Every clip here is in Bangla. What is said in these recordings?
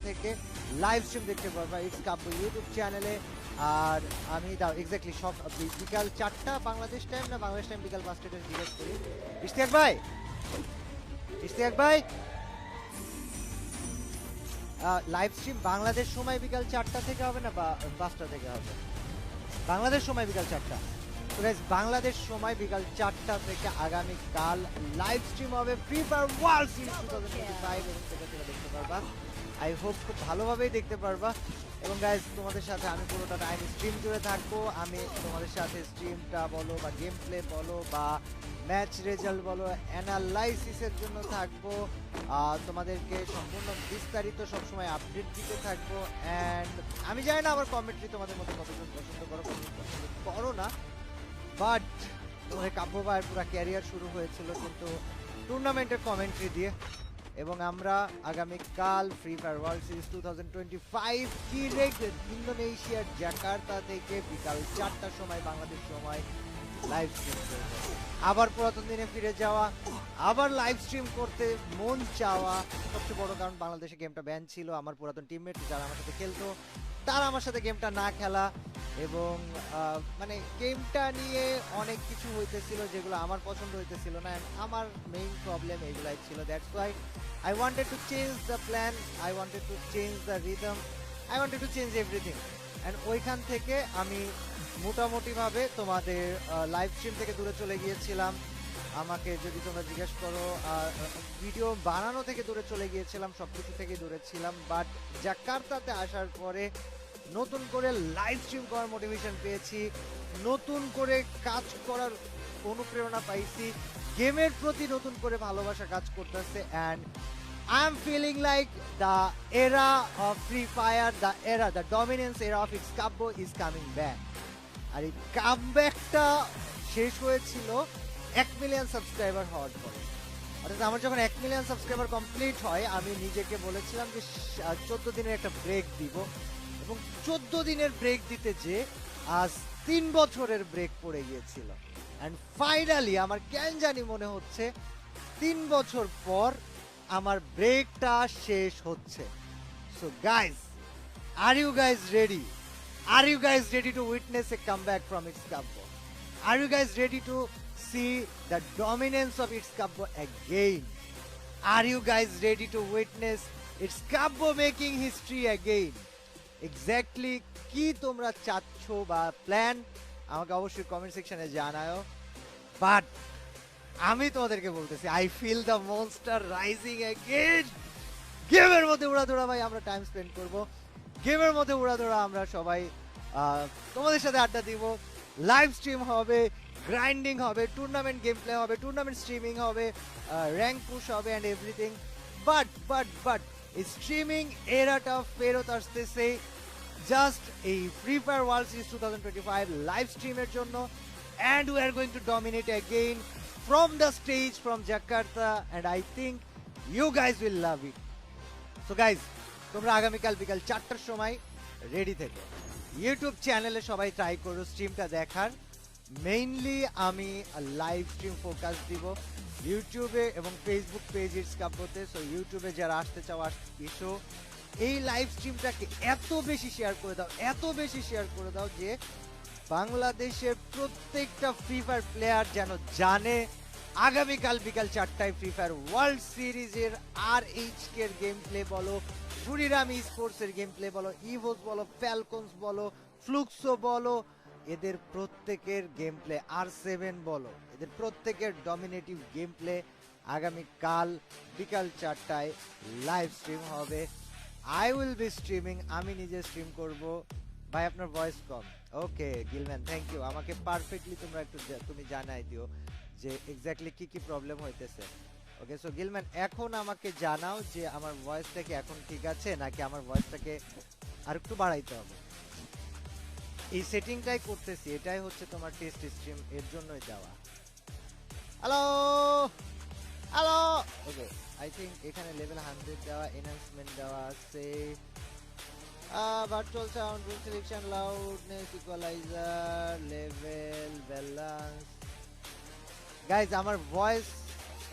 থেকে লাইভ স্ট্রিম দেখতে পারবা ইটস কাব্য ইউটিউব চ্যানেলে। আর আমি দাও এক্স্যাক্টলি সব বিকাল 4টা বাংলাদেশ টাইম না বাংলাদেশ টাইম বিকাল 5টা জিজ্ঞেস করি। ইশতিয়াক ভাই, ইশতিয়াক ভাই, লাইভ স্ট্রিম বাংলাদেশ সময় বিকাল 4টা থেকে হবে না বা 5টা থেকে হবে? বাংলাদেশ সময় বিকাল 4টা। তো গাইস বাংলাদেশ সময় বিকাল 4টা থেকে আগামী কাল লাইভ স্ট্রিম হবে ফ্রি ফায়ার ওয়ার্ল্ড সিরিজ 2025 এবং সেটা তোমরা দেখতে পারবা। আই হোপ খুব ভালোভাবেই দেখতে পারবা। এবং গাইস তোমাদের সাথে আমি পুরোটা টাইম স্ট্রিম জুড়ে থাকবো। আমি তোমাদের সাথে স্ট্রিমটা বলো বা গেম প্লে বলো বা ম্যাচ রেজাল্ট বলো অ্যানালাইসিসের জন্য থাকবো। তোমাদেরকে সম্পূর্ণ বিস্তারিত সবসময় আপডেট দিতে থাকবো। অ্যান্ড আমি জানি না আমার কমেন্ট্রি তোমাদের মধ্যে কতজন পছন্দ করো, কতজন পছন্দ করো না, বাট তোমাদের কাব্য ভাইয়ের পুরো ক্যারিয়ার শুরু হয়েছিল কিন্তু টুর্নামেন্টের কমেন্ট্রি দিয়ে। এবং আমরা আগামীকাল free Fire World Series 2025 direct ইন্দোনেশিয়ার জাকার্তা থেকে বিকাল 4টার সময় বাংলাদেশ সময় লাইভ স্ট্রিম করব। আবার পুরাতন দিনে ফিরে যাওয়া, আবার লাইভ স্ট্রিম করতে মন চাওয়া। সবচেয়ে বড় কারণ বাংলাদেশে গেমটা ব্যান ছিল, আমার পুরাতন টিমমেট যারা আমার সাথে খেলতো তারা আমার সাথে গেমটা না খেলা, এবং মানে গেমটা নিয়ে অনেক কিছু হইতেছিল যেগুলো আমার পছন্দ হইতেছিল না। আমার মেইন প্রবলেম এগুলাই ছিল। That's why I wanted to change the plan, I wanted to change the rhythm, I wanted to change everything. And ওইখান থেকে আমি মোটামুটিভাবে তোমাদের লাইভ স্ট্রিম থেকে দূরে চলে গিয়েছিলাম। আমাকে যদি তোমরা জিজ্ঞেস করো ভিডিও বানানো থেকে দূরে চলে গিয়েছিলাম, সব কিছু থেকে দূরে ছিলাম। বাট জাকার্তাতে আসার পরে নতুন করে লাইভ স্ট্রিম করার মোটিভেশন পেয়েছি, নতুন করে কাজ করার অনুপ্রেরণা পাইছি, গেমের প্রতি নতুন করে ভালোবাসা কাজ করতেছে। And I am feeling like the era of Free Fire, the era, the dominance era of it's Kabbo is coming back. আর এই কামব্যাকটা শেষ হয়েছিল 1 মিলিয়ন সাবস্ক্রাইবার হওয়ার পরে। অর্থাৎ আমার যখন 1 মিলিয়ন সাবস্ক্রাইবার কমপ্লিট হয় আমি নিজেকে বলেছিলাম যে 14 দিনের একটা ব্রেক দিব, এবং 14 দিনের ব্রেক দিতে যে আজ 3 বছরের ব্রেক পড়ে গিয়েছিল। অ্যান্ড ফাইনালি আমার কেন জানি মনে হচ্ছে 3 বছর পর আমার ব্রেকটা শেষ হচ্ছে। So guys, are you guys ready? Are you guys ready to witness a comeback from its Kabbo? Are you guys ready to see the dominance of its Kabbo again? Are you guys ready to witness its Kabbo making history again? Exactly কি তোমরা চাচ্ছ বা প্ল্যান আমাকে অবশ্যই কমেন্ট সেকশনে জানাও। বাট আমি তোমাদেরকে বলতেছি I feel the monster rising again. গেমের মধ্যে উড়াধুরা ভাই আমরা টাইম স্পেন্ড করব, গেমের মধ্যে উড়াধুরা আমরা সবাই তোমাদের সাথে আড্ডা দিব, লাইভ স্ট্রিম হবে, গ্রাইন্ডিং হবে, টুর্নামেন্ট গেম প্লে হবে, টুর্নামেন্ট স্ট্রিমিং হবে, র্যাঙ্ক পুশ হবে অ্যান্ড এভরিথিং। বাট স্ট্রিমিং এরাটা ফেরত আসতেছে জাস্ট এই Free Fire World Series 2025 live স্ট্রিমের জন্য। And we are going to dominate again from the stage from Jakarta, and I think you guys will love it. So guys তোমরা আগামীকাল বিকাল 4টার সময় রেডি থেকো। ইউটিউব চ্যানেলে সবাই ট্রাই করো স্ট্রিমটা দেখার। মেইনলি আমি লাইভ স্ট্রিম ফোকাস দিব ইউটিউবে এবং ফেসবুক পেজ ইটস কাব্যতে। সো ইউটিউবে যারা আসতে চাও এসো, এই লাইভ স্ট্রিমটাকে এত বেশি শেয়ার করে দাও, এত বেশি শেয়ার করে দাও যে বাংলাদেশের প্রত্যেকটা ফ্রি ফায়ার প্লেয়ার যেন জানে আগামীকাল বিকাল 4টায় ফ্রি ফায়ার ওয়ার্ল্ড সিরিজের RH এর গেম প্লে বলো, বুরিরাম স্পোর্টস এর গেম প্লে বলো, ইভোস বলো, ফ্যালকনস বলো, ফ্লুক্সো বলো, এদের প্রত্যেকের গেম প্লে, R7 বলো, এদের প্রত্যেকের ডমিনেটিভ গেম প্লে আগামীকাল বিকাল 4টায় লাইভ স্ট্রিম হবে। আই উইল বি স্ট্রিমিং, আমি নিজে স্ট্রিম করব। ভাই আপনার ভয়েস কম। Okay Gilman, thank you. আমাকে পারফেক্টলি তোমরা একটু তুমি জানাই দিও যে এক্স্যাক্টলি কি কি প্রবলেম হইতেছে। ওকে সো গিলম্যান এখন আমাকে জানাও যে আমার ভয়েসটা কি এখন ঠিক আছে নাকি আমার ভয়েসটাকে আর একটু বাড়াইতে হবে। এই সেটিংটাই করতেছি, এটাই হচ্ছে তোমার টেস্ট স্ট্রিম, এর জন্যই যাওয়া। Hello hello, okay I think এখানে লেভেল 100 দেওয়া, এনহ্যান্সমেন্ট দেওয়া আছে, virtual sound, room selection, loudness, equaliser, level, balance. Guys আমার ভয়েস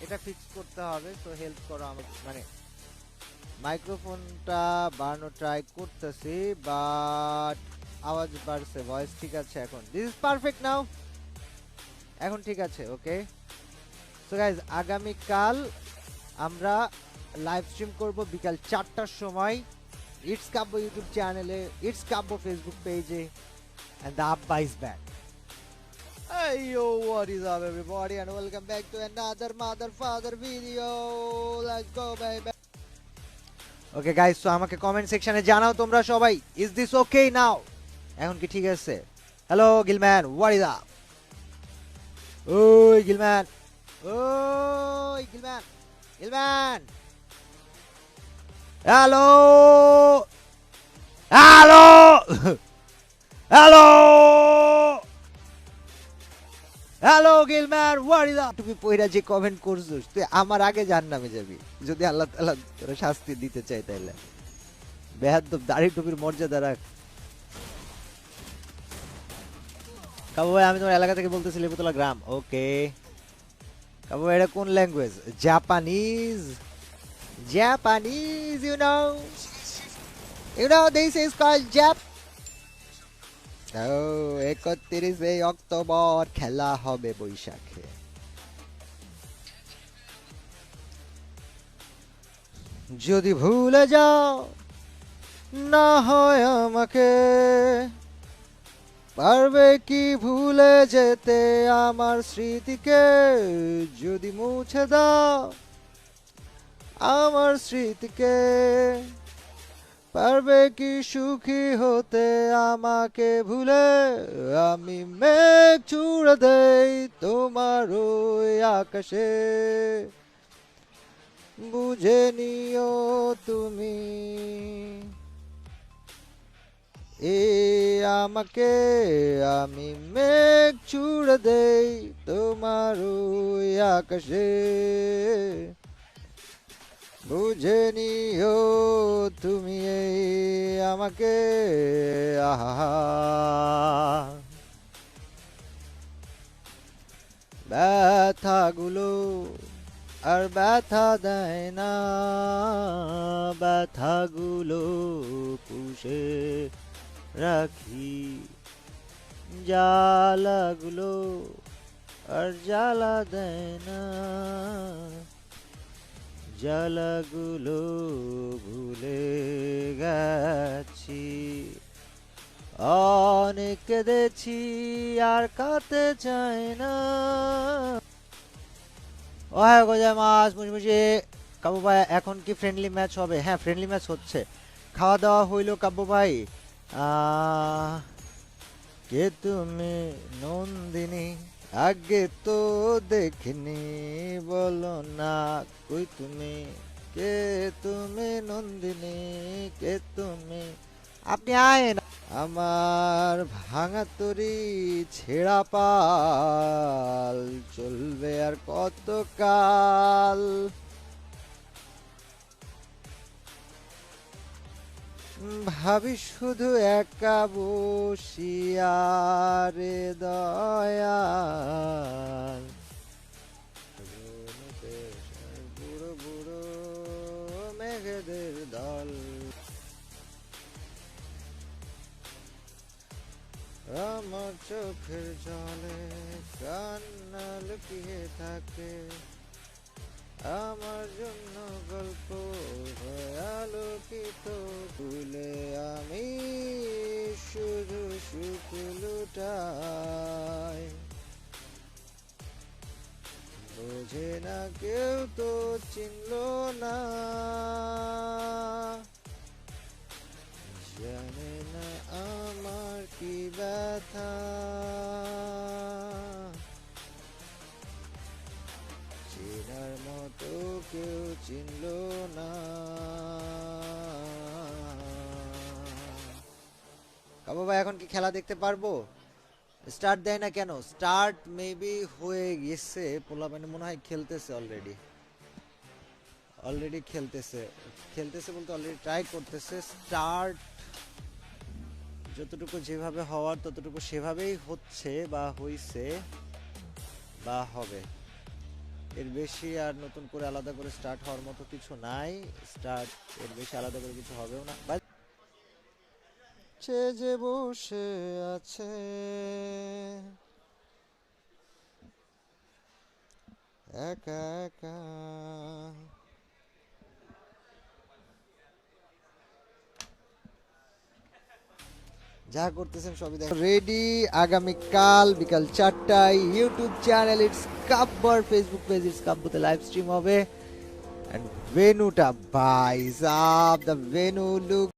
এটা ফিক্স করতে হবে, সো হেল্প করো আমাকে, মানে মাইক্রোফোনটা বাড়ানো ট্রাই করতেছি, বাট আওয়াজ বাড়ছে, ভয়েস ঠিক আছে এখন। দিস ইজ পারফেক্ট নাও, এখন ঠিক আছে। ওকে, সো গাইজ আগামীকাল আমরা লাইভ স্ট্রিম করব বিকাল 4টার সময় ইটস কাব্য ইউটিউব চ্যানেলে, ইটস কাব্য ফেসবুক পেজে, and the Abba is back. Hey yo, what is up everybody and welcome back to another mother father video. Let's go baby. Okay guys, so আমাকে কমেন্ট সেকশনে জানাও তোমরা সবাই, is this okay now? এখন কি ঠিক আছে? Hello Gilman, what is up? ওই গিলম্যান, ওই Gilman, Gilman, hello, hello, hello, hello Gilman, what is up? তুমি পয়রা যে কমেন্ট করছিস তুই আমার আগে জাহান্নামে যাবি যদি আল্লাহ তাআলা তোর শাস্তি দিতে চায় তাইলে। বেয়াদব, দাড়ি টুপির মর্যাদা রাখ। কাবু ভাই আমি তোমার এলাকা থেকে বলতেছি, লেবুতলা গ্রাম। ওকে কাবু ভাই, এটা কোন language? Japanese, Japanese, you know this is called Jap. 31শে অক্টোবর খেলা হবে বৈশাখে। যদি ভুলে যাও না হয় আমাকে, পারবে কি ভুলে যেতে আমার স্মৃতিকে? যদি মুছে দাও আমার স্মৃতিকে, পারবে কি সুখী হতে আমাকে ভুলে? আমি মেঘ ছুড়ে দেই তোমার ওই আকাশে, বুঝে নিও তুমি এ আমাকে। আমি মেঘ ছুড়ে দেই তোমার ওই আকাশে, বুঝে নিও তুমি এই আমাকে। আহা, ব্যথাগুলো আর ব্যথা দেয় না, ব্যথাগুলো পুষে রাখি, জ্বালাগুলো আর জ্বালা দেয় না, জ্বালাগুলো ভুলে গেছি। অনেক কেঁদেছি আর কাঁদতে চাই না। ওহায় গোজাইমাস মুশমুশি। কাব্য ভাই এখন কি ফ্রেন্ডলি ম্যাচ হবে? হ্যাঁ ফ্রেন্ডলি ম্যাচ হচ্ছে। খাওয়া দাওয়া হইলো কাব্য ভাই? কে তুমি নন্দিনী? আগে তো দেখিনি, বলো না কই তুমি? কে তুমি নন্দিনী? কে তুমি? আপনি আয়েন। আমার ভাঙা তরি ছেঁড়া পাল চলবে আর কত কাল? ভাবি শুধু একা বসিয়া রে দয়াল, বুড়ো বুড়ো মেঘেদের দল, আমার চোখের জলে কান্না লুকিয়ে থাকে, আমার জন্য গল্প আলোকিত ভুলে আমি শুধু সুখ লুটাই। বোঝে না কেউ তো চিনল না, জানে না আমার কি ব্যথা, চেনার মতো কেউ চিনল না। কাবু ভাই এখন কি খেলা দেখতে পারবো? স্টার্ট দেয় না কেন? স্টার্ট মেবি হয়ে গেছে, পোলাপানি মনে হয় খেলতেছে অলরেডি, অলরেডি খেলতেছে, খেলতেছে বলতে অলরেডি ট্রাই করতেছে। স্টার্ট যতটুকু যেভাবে হওয়ার ততটুকু সেভাবেই হচ্ছে বা হইছে বা হবে। এর বেশি আর নতুন করে আলাদা করে স্টার্ট হওয়ার মতো কিছু নাই। স্টার্ট এর বেশি আলাদা করে কিছু হবেও না। সে যে বসে আছে একা একা, যা করতেছেন সবই দেখো রেডি। আগামীকাল বিকাল 4টায় ইউটিউব চ্যানেল ইটস কাব্বর, ফেসবুক পেজ ইটস কাব্বতে লাইভ স্ট্রিম হবে। এন্ড ভেনুটা ভাই সাব, দ্য ভেনু লুক